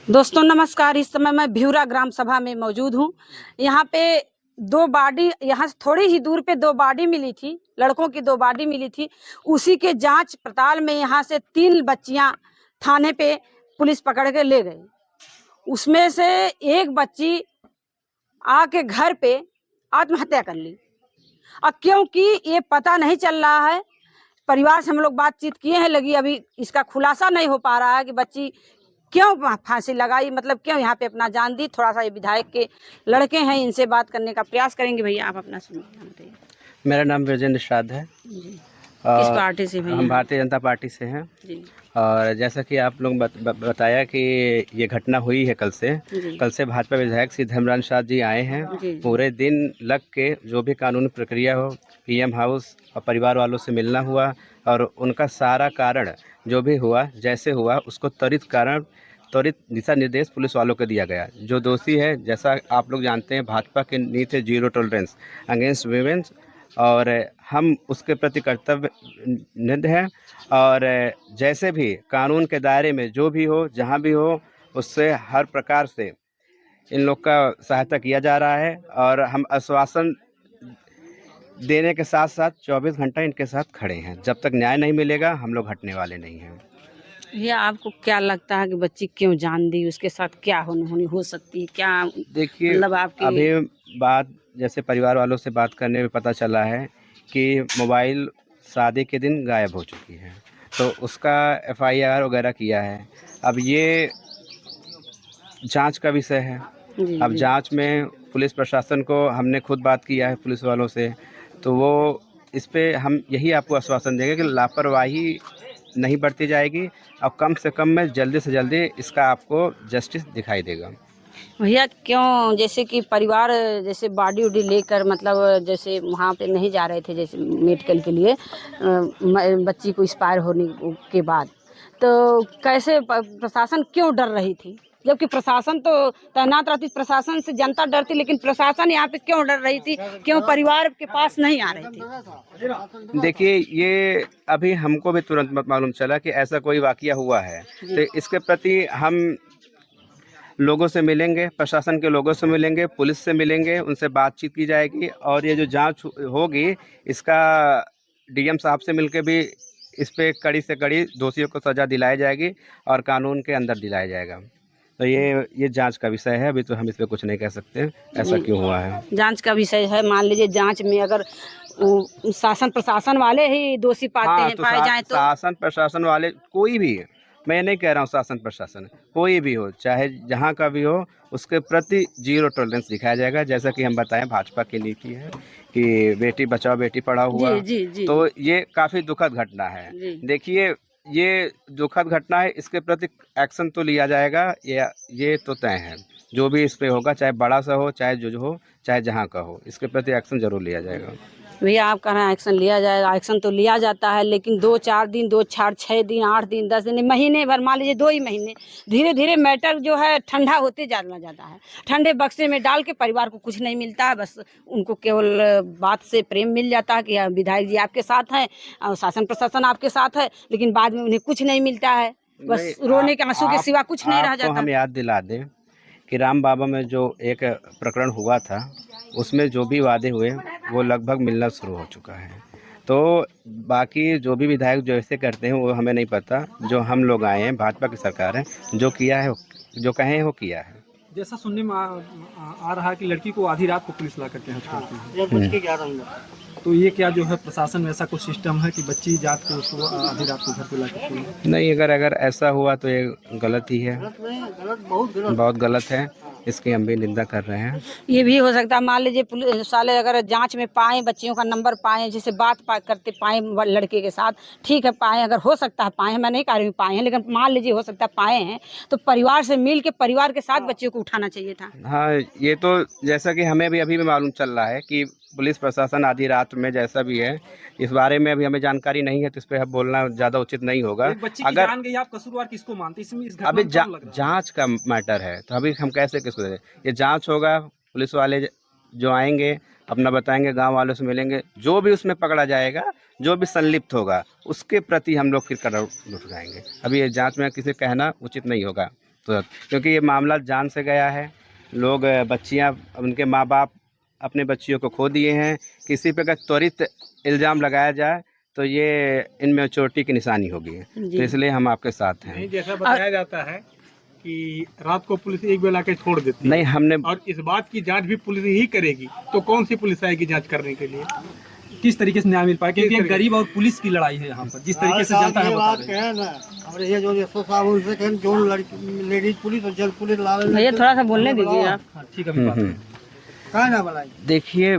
दोस्तों नमस्कार। इस समय मैं भिउरा ग्राम सभा में मौजूद हूँ। यहाँ पे दो बॉडी, यहाँ से थोड़ी ही दूर पे दो बॉडी मिली थी, लड़कों की दो बॉडी मिली थी। उसी के जांच पड़ताल में यहाँ से 3 बच्चियाँ थाने पे पुलिस पकड़ के ले गई। उसमें से एक बच्ची आके घर पे आत्महत्या कर ली। अब क्योंकि ये पता नहीं चल रहा है, परिवार से हम लोग बातचीत किए हैं, लगी अभी इसका खुलासा नहीं हो पा रहा है कि बच्ची क्यों फांसी लगाई, मतलब क्यों यहाँ पे अपना जान दी। थोड़ा सा ये विधायक के लड़के हैं, इनसे बात करने का प्रयास करेंगे। भैया आप अपना सुनिए। मेरा नाम विजेंद्र श्राद्ध है जी। किस पार्टी से भैया? हम भारतीय जनता पार्टी से हैं। जी। और जैसा कि आप लोग बताया कि ये घटना हुई है कल से भाजपा विधायक श्री धर्मराज शाह जी आए हैं। पूरे दिन लग के जो भी कानूनी प्रक्रिया हो, पीएम हाउस और परिवार वालों से मिलना हुआ और उनका सारा कारण जो भी हुआ, जैसे हुआ उसको त्वरित दिशा निर्देश पुलिस वालों को दिया गया। जो दोषी है, जैसा आप लोग जानते हैं, भाजपा की नीति है जीरो टॉलरेंस अगेंस्ट वीमेंस, और हम उसके प्रति कर्तव्यनिष्ठ हैं। और जैसे भी कानून के दायरे में जो भी हो, जहां भी हो, उससे हर प्रकार से इन लोग का सहायता किया जा रहा है। और हम आश्वासन देने के साथ साथ 24 घंटा इनके साथ खड़े हैं। जब तक न्याय नहीं मिलेगा हम लोग हटने वाले नहीं हैं। भैया आपको क्या लगता है कि बच्ची क्यों जान दी? उसके साथ क्या होनी हो सकती है? क्या देखिए, मतलब आपकी अभी बात जैसे परिवार वालों से बात करने में पता चला है कि मोबाइल शादी के दिन गायब हो चुकी है, तो उसका एफआईआर वगैरह किया है। अब ये जांच का विषय है। अब जांच में पुलिस प्रशासन को हमने खुद बात किया है पुलिस वालों से, तो वो इस पे हम यही आपको आश्वासन देंगे कि लापरवाही नहीं बरती जाएगी और कम से कम में जल्दी से जल्दी इसका आपको जस्टिस दिखाई देगा। भैया क्यों, जैसे कि परिवार जैसे बॉडी उडी लेकर, मतलब जैसे वहाँ पे नहीं जा रहे थे जैसे मेडिकल के लिए, बच्ची को एक्सपायर होने के बाद, तो कैसे प्रशासन क्यों डर रही थी? जबकि प्रशासन तो तैनात रहती, प्रशासन से जनता डरती, लेकिन प्रशासन यहाँ पे क्यों डर रही थी? क्यों परिवार के पास नहीं आ रहे थे? देखिए, ये अभी हमको भी तुरंत मालूम चला कि ऐसा कोई वाकया हुआ है, तो इसके प्रति हम लोगों से मिलेंगे, प्रशासन के लोगों से मिलेंगे, पुलिस से मिलेंगे, उनसे बातचीत की जाएगी। और ये जो जांच होगी, इसका डीएम साहब से मिलकर भी इस पे कड़ी से कड़ी दोषियों को सज़ा दिलाई जाएगी और कानून के अंदर दिलाया जाएगा। तो ये जांच का विषय है। अभी तो हम इस पे कुछ नहीं कह सकते ऐसा क्यों हुआ है। जांच का विषय है। मान लीजिए जांच में अगर शासन प्रशासन वाले ही दोषी पाए जाएं तो शासन प्रशासन वाले, कोई भी, मैं नहीं कह रहा हूँ शासन प्रशासन, कोई भी हो, चाहे जहाँ का भी हो, उसके प्रति जीरो टॉलरेंस दिखाया जाएगा। जैसा कि हम बताएं, भाजपा की नीति है कि बेटी बचाओ बेटी पढ़ाओ हुआ। तो ये काफ़ी दुखद घटना है। देखिए, ये दुखद घटना है, इसके प्रति एक्शन तो लिया जाएगा, ये तो तय है। जो भी इस पे होगा, चाहे बड़ा सा हो, चाहे जो हो, चाहे जहाँ का हो, इसके प्रति एक्शन जरूर लिया जाएगा। भैया आप कह रहे हैं एक्शन लिया जाएगा, एक्शन तो लिया जाता है, लेकिन 2-4 दिन, 2-6 दिन, 8 दिन, 10 दिन, महीने भर, मान लीजिए 2 ही महीने, धीरे धीरे मैटर जो है ठंडा होते जाना जाता है। ठंडे बक्से में डाल के परिवार को कुछ नहीं मिलता है, बस उनको केवल बात से प्रेम मिल जाता है कि विधायक जी आपके साथ हैं और शासन प्रशासन आपके साथ है, लेकिन बाद में उन्हें कुछ नहीं मिलता है, बस रोने के आंसू के सिवा कुछ नहीं रह जाता। हम याद दिला दें कि राम बाबा में जो एक प्रकरण हुआ था, उसमें जो भी वादे हुए वो लगभग मिलना शुरू हो चुका है। तो बाकी जो भी विधायक जो ऐसे करते हैं वो हमें नहीं पता। जो हम लोग आए हैं, भाजपा की सरकार है, जो किया है, जो कहे हैं वो किया है। जैसा सुनने में आ रहा है कि लड़की को आधी रात को पुलिस ला करके छोड़ती है, तो ये क्या जो है प्रशासन में ऐसा कुछ सिस्टम है कि बच्ची जात को उसको आधी रात को घर पे ला के? नहीं, अगर ऐसा हुआ तो ये गलत ही है, बहुत गलत है। इसकी हम भी निंदा कर रहे हैं। ये भी हो सकता है, मान लीजिए पुलिस वाले अगर जांच में पाए, बच्चियों का नंबर पाए, जैसे बात करते पाए लड़के के साथ, ठीक है, पाए, अगर हो सकता है पाए हैं, मैं नहीं कह रही हूँ पाए हैं, लेकिन मान लीजिए हो सकता है पाए हैं, तो परिवार से मिल के परिवार के साथ बच्चियों को उठाना चाहिए था। हाँ, ये तो जैसा कि हमें भी अभी भी मालूम चल रहा है कि पुलिस प्रशासन आधी रात में, जैसा भी है, इस बारे में अभी हमें जानकारी नहीं है, तो इस पे बोलना ज़्यादा उचित नहीं होगा। अगर जान गई, आप कसूरवार किसको मानते? अभी जांच का मैटर है, तो अभी हम कैसे किसको दें? ये जांच होगा, पुलिस वाले जो आएंगे अपना बताएंगे, गांव वालों से मिलेंगे, जो भी उसमें पकड़ा जाएगा, जो भी संलिप्त होगा, उसके प्रति हम लोग फिर कदम उठाएंगे। अभी ये जांच में किसी कहना उचित नहीं होगा। तुरंत, क्योंकि ये मामला जान से गया है। लोग बच्चियां, उनके माँ बाप अपने बच्चियों को खो दिए हैं। किसी पे अगर त्वरित इल्ज़ाम लगाया जाए तो ये इनमेच्योरिटी की निशानी होगी। तो इसलिए हम आपके साथ हैं। नहीं, जैसा बताया जाता है कि रात को पुलिस एक बेला के छोड़ देती है। नहीं, हमने और इस बात की जांच भी पुलिस ही करेगी, तो कौन सी पुलिस आएगी जांच करने के लिए? किस तरीके से न्याय मिल पाएगा? क्योंकि गरीब और पुलिस की लड़ाई है यहाँ पर, जिस तरीके से जनता है बता रही है। और ये जो एसओ साहब उनसे कहें जो लेडीज पुलिस और जेल पुलिस ला रहे भैया थोड़ा सा बोलने दीजिए आप। हाँ, ठीक है, अभी बात है। कहाँ ना बनाई। देखिए,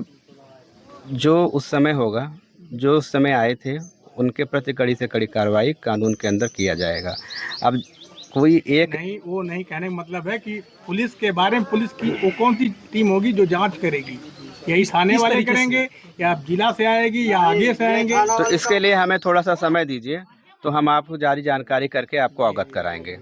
जो उस समय होगा, जो उस समय आए थे, उनके प्रति कड़ी से कड़ी कार्रवाई कानून के अंदर किया जाएगा। अब कोई एक नहीं, वो नहीं कहने का मतलब है कि पुलिस के बारे में पुलिस की वो कौन सी टीम होगी जो जांच करेगी? यही थाने वाले करेंगे या जिला से आएगी या आगे से आएंगे? तो इसके लिए हमें थोड़ा सा समय दीजिए, तो हम आपको जारी जानकारी करके आपको अवगत कराएंगे।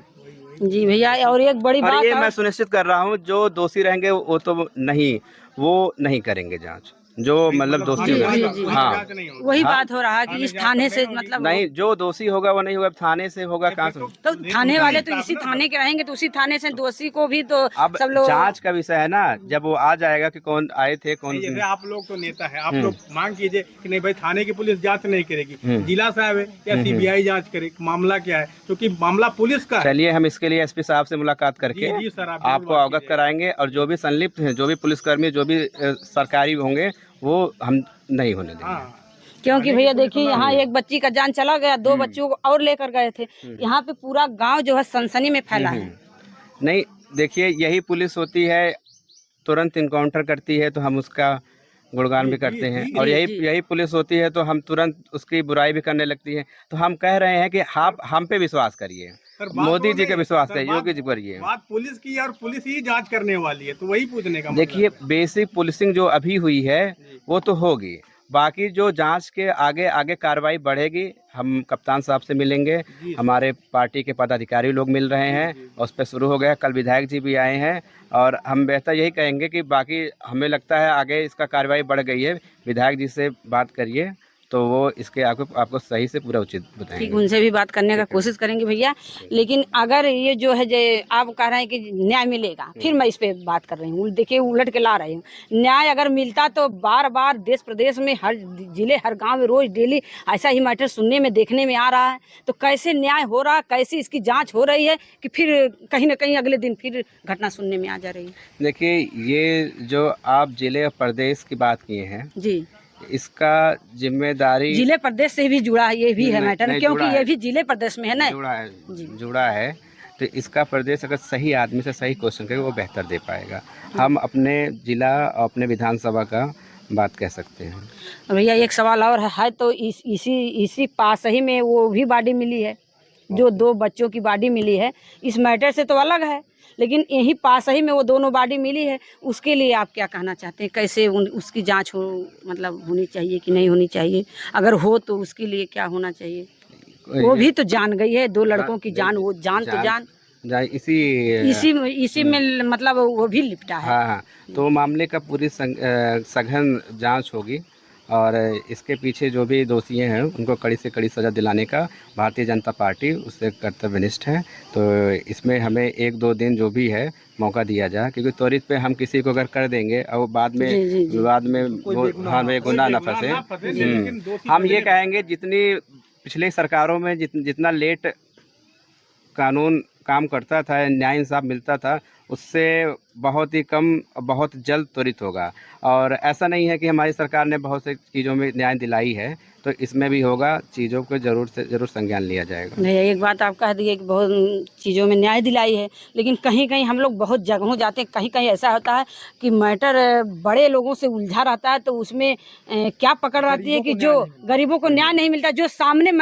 जी भैया, और एक बड़ी और बात ये मैं सुनिश्चित कर रहा हूँ, जो दोषी रहेंगे वो तो नहीं, वो नहीं करेंगे जांच, जो मतलब दोषी जी, होगा। जी, हाँ, वही बात हो रहा है कि इस थाने से मतलब नहीं, जो दोषी होगा वो नहीं होगा, थाने से होगा। कहाँ से? तो थाने वाले तो इसी थाने के रहेंगे, तो उसी थाने से दोषी को भी तो अब सब लोग जांच का विषय है ना, जब वो आ जाएगा कि कौन आए थे, कौन। जैसे आप लोग तो नेता है, आप लोग मांग कीजिए कि नहीं भाई थाने की पुलिस जांच नहीं करेगी, जिला से आवे या सीबीआई जांच करे, मामला क्या है, क्योंकि मामला पुलिस का है। चलिए, हम इसके लिए एसपी साहब से मुलाकात करके जी सर, आप आपको अवगत कराएंगे, और जो भी संलिप्त हैं, जो भी पुलिसकर्मी, जो भी सरकारी होंगे, वो हम नहीं होने देंगे। क्योंकि भैया देखिए, यहाँ एक बच्ची का जान चला गया, 2 बच्चों को और लेकर गए थे। यहाँ पे पूरा गांव जो है सनसनी में फैला है। नहीं, देखिए, यही पुलिस होती है, तुरंत इनकाउंटर करती है तो हम उसका गुणगान भी करते हैं, और यही पुलिस होती है तो हम तुरंत उसकी बुराई भी करने लगती है। तो हम कह रहे हैं कि आप हम पे विश्वास करिए, मोदी जी का विश्वास करिए, योगी जी करिए। बात पुलिस की और पुलिस ही जांच करने वाली है, तो वही पूछने का देखिए, बेसिक पुलिसिंग जो अभी हुई है वो तो होगी, बाकी जो जांच के आगे आगे कार्रवाई बढ़ेगी। हम कप्तान साहब से मिलेंगे, हमारे पार्टी के पदाधिकारी लोग मिल रहे हैं, और उस पर शुरू हो गया। कल विधायक जी भी आए हैं, और हम बेहतर यही कहेंगे कि बाकी हमें लगता है आगे इसका कार्रवाई बढ़ गई है। विधायक जी से बात करिए, तो वो इसके आपको सही से पूरा उचित बताएंगे। ठीक, उनसे भी बात करने का कोशिश करेंगे भैया। लेकिन अगर ये जो है जो आप कह रहे हैं कि न्याय मिलेगा, फिर मैं इस पे बात कर रही हूँ। देखिए, उलट के ला रही हूँ। न्याय अगर मिलता तो बार बार देश प्रदेश में, हर जिले, हर गांव में रोज डेली ऐसा ही मैटर सुनने में, देखने में आ रहा है। तो कैसे न्याय हो रहा, कैसे इसकी जाँच हो रही है कि फिर कहीं ना कहीं अगले दिन फिर घटना सुनने में आ जा रही है। देखिए, ये जो आप जिले और प्रदेश की बात किए हैं, जी, इसका जिम्मेदारी जिले प्रदेश से भी जुड़ा है, ये भी है मैटर, क्योंकि ये भी जिले प्रदेश में है ना। जुड़ा है। तो इसका प्रदेश अगर सही आदमी से सही क्वेश्चन करे, वो बेहतर दे पाएगा। हम अपने जिला और अपने विधानसभा का बात कह सकते हैं। भैया एक सवाल और है तो इसी पास ही में वो भी बॉडी मिली है, जो 2 बच्चों की बॉडी मिली है। इस मैटर से तो अलग है, लेकिन यही पास ही में वो दोनों बॉडी मिली है। उसके लिए आप क्या कहना चाहते हैं? कैसे उसकी जांच हो, मतलब होनी चाहिए कि नहीं होनी चाहिए? अगर हो तो उसके लिए क्या होना चाहिए? वो भी तो जान गई है, 2 लड़कों की जान, वो जान इसी में मतलब वो भी लिपटा है। हाँ, तो मामले का पूरी सघन जांच होगी, और इसके पीछे जो भी दोषी हैं उनको कड़ी से कड़ी सज़ा दिलाने का भारतीय जनता पार्टी उससे कर्तव्यनिष्ठ है। तो इसमें हमें 1-2 दिन जो भी है मौका दिया जाए, क्योंकि त्वरित पे हम किसी को अगर कर देंगे और बाद में हमें गुनाह न फंसे। हम ये कहेंगे, जितनी पिछले सरकारों में जितना लेट कानून काम करता था, न्याय इंसाफ मिलता था, उससे बहुत ही कम, बहुत जल्द त्वरित होगा। और ऐसा नहीं है कि हमारी सरकार ने बहुत से चीज़ों में न्याय दिलाई है, तो इसमें भी होगा, चीज़ों को ज़रूर संज्ञान लिया जाएगा। भैया एक बात आप कह दिए कि बहुत चीज़ों में न्याय दिलाई है, लेकिन कहीं कहीं हम लोग बहुत जगहों जाते हैं, कहीं कहीं ऐसा होता है कि मैटर बड़े लोगों से उलझा रहता है, तो उसमें क्या पकड़ रहती है कि जो गरीबों को न्याय नहीं मिलता, जो सामने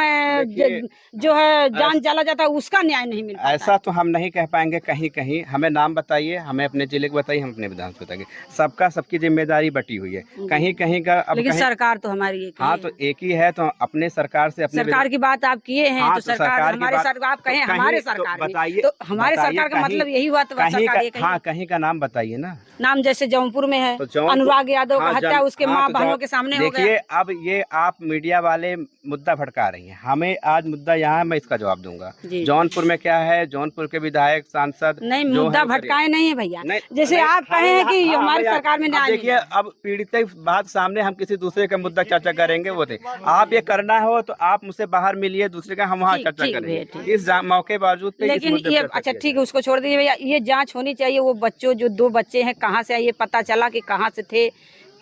जो है जान चला जाता है उसका न्याय नहीं मिलता। ऐसा तो हम नहीं कह पाएंगे। कहीं कहीं हमें नाम बताइए, हमें अपने जिले को बताइए, हम अपने विधानसभा बताएंगे। सबकी जिम्मेदारी बटी हुई है, कहीं कहीं का। लेकिन सरकार तो हमारी एक हाँ, तो एक ही है तो अपने सरकार से अपने सरकार की बात आप किए हैं, हाँ, तो तो सरकार सरकार की हमारे बात- सरकार आप कहें तो कहीं- हमारे तो सरकार में, बताइए- तो हमारे बताइए सरकार का कहीं- मतलब यही हुआ, तो कहीं सरकार ये का, कहीं हाँ कहीं का नाम बताइए ना। नाम जैसे जौनपुर में है, तो जौनपुर- अनुराग यादव का हाँ, हत्या उसके माँ तो बहनों के सामने हो देखिए गया। अब ये आप मीडिया वाले मुद्दा भड़का रही हैं, हमें आज मुद्दा यहाँ है, मैं इसका जवाब दूंगा। जी। जौनपुर में क्या है, जौनपुर के विधायक सांसद नहीं, जो मुद्दा है वो भटकाए नहीं है भैया, नहीं, जैसे नहीं, आप कहे हमें हैं कि यहाँ- हमारी हमें यहाँ- सरकार में अब न्याय देखिए अब पीड़ित के बात सामने हम किसी दूसरे का मुद्दा चर्चा करेंगे, वो थे आप ये करना हो तो आप मुझसे बाहर मिलिए, दूसरे का हम वहाँ ठीक- चर्चा ठीक करेंगे भैया, ठीक। इस मौके बावजूद पे इस लेकिन मुद्दे ये पर चर्चा अच्छा किया ठीक है, उसको छोड़ दीजिए भैया, ये जांच होनी चाहिए। वो बच्चों जो 2 बच्चे हैं कहाँ से आए, ये पता चला कि कहाँ से थे,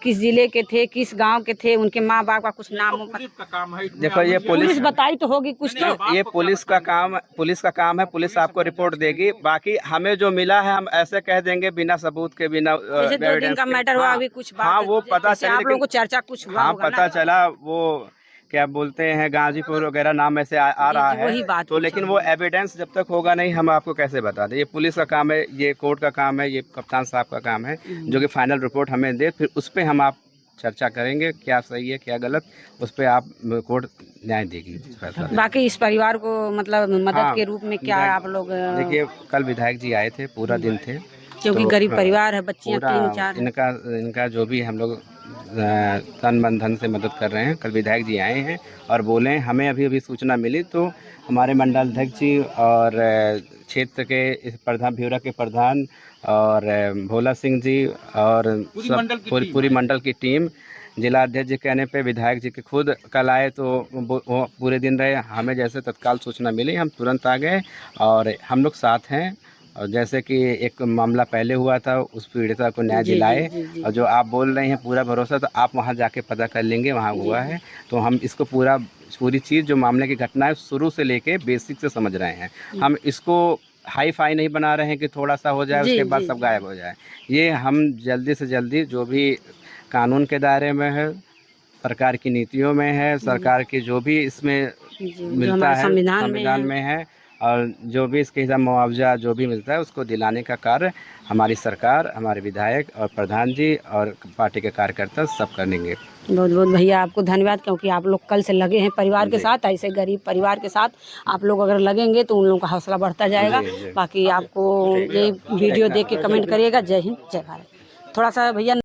किस जिले के थे, किस गांव के थे, उनके माँ बाप का कुछ नाम देखो ये पुलिस बताई तो होगी कुछ तो। ये पुलिस का काम है, पुलिस आपको रिपोर्ट देगी। बाकी हमें जो मिला है हम ऐसे कह देंगे बिना सबूत के, बिना जैसे 2 दिन का मैटर हुआ, अभी कुछ बात हाँ वो पता जैसे चला, आप लोगों को चर्चा कुछ हुआ हाँ होगा पता ना। चला वो क्या बोलते हैं गाजीपुर वगैरह नाम ऐसे आ जी, रहा जी, वही है, बात तो लेकिन वो एविडेंस जब तक होगा नहीं हम आपको कैसे बता दें। ये पुलिस का काम है, ये कोर्ट का काम है, ये कप्तान साहब का काम है, जो कि फाइनल रिपोर्ट हमें दे, फिर उस पर हम आप चर्चा करेंगे क्या सही है क्या गलत, उस पर आप कोर्ट न्याय देगी फैसला। बाकी इस परिवार को मतलब मदद हाँ, के रूप में क्या आप लोग देखिए कल विधायक जी आए थे, पूरा दिन थे, क्योंकि तो, गरीब हाँ, परिवार है, बच्चियां पूरा 3-4 इनका जो भी हम लोग तन मन धन से मदद कर रहे हैं। कल विधायक जी आए हैं और बोले हमें अभी सूचना मिली, तो हमारे मंडल अध्यक्ष जी और क्षेत्र के इस प्रधान भ्यूरा के प्रधान और भोला सिंह जी और पूरी मंडल की टीम, जिला अध्यक्ष जी कहने पे विधायक जी के खुद कल आए, तो वो पूरे दिन रहे। हमें जैसे तत्काल सूचना मिली हम तुरंत आ गए और हम लोग साथ हैं। और जैसे कि एक मामला पहले हुआ था, उस पीड़िता को न्याय दिलाए, और जो आप बोल रहे हैं पूरा भरोसा, तो आप वहां जाके पता कर लेंगे वहां हुआ है। तो हम इसको पूरी चीज़ जो मामले की घटना है शुरू से लेके बेसिक से समझ रहे हैं। हम इसको हाई फाई नहीं बना रहे हैं कि थोड़ा सा हो जाए उसके बाद सब गायब हो जाए। ये हम जल्दी से जल्दी जो भी कानून के दायरे में है, सरकार की नीतियों में है, सरकार की जो भी इसमें मिलता है संविधान में है, और जो भी इसके हिसाब मुआवजा जो भी मिलता है उसको दिलाने का कार्य हमारी सरकार, हमारे विधायक और प्रधान जी और पार्टी के कार्यकर्ता सब करेंगे। बहुत बहुत भैया आपको धन्यवाद, क्योंकि आप लोग कल से लगे हैं परिवार के साथ। ऐसे गरीब परिवार के साथ आप लोग अगर लगेंगे तो उन लोगों का हौसला बढ़ता जाएगा। बाकी आपको ये वीडियो देख के कमेंट करिएगा। जय हिंद, जय भारत। थोड़ा सा भैया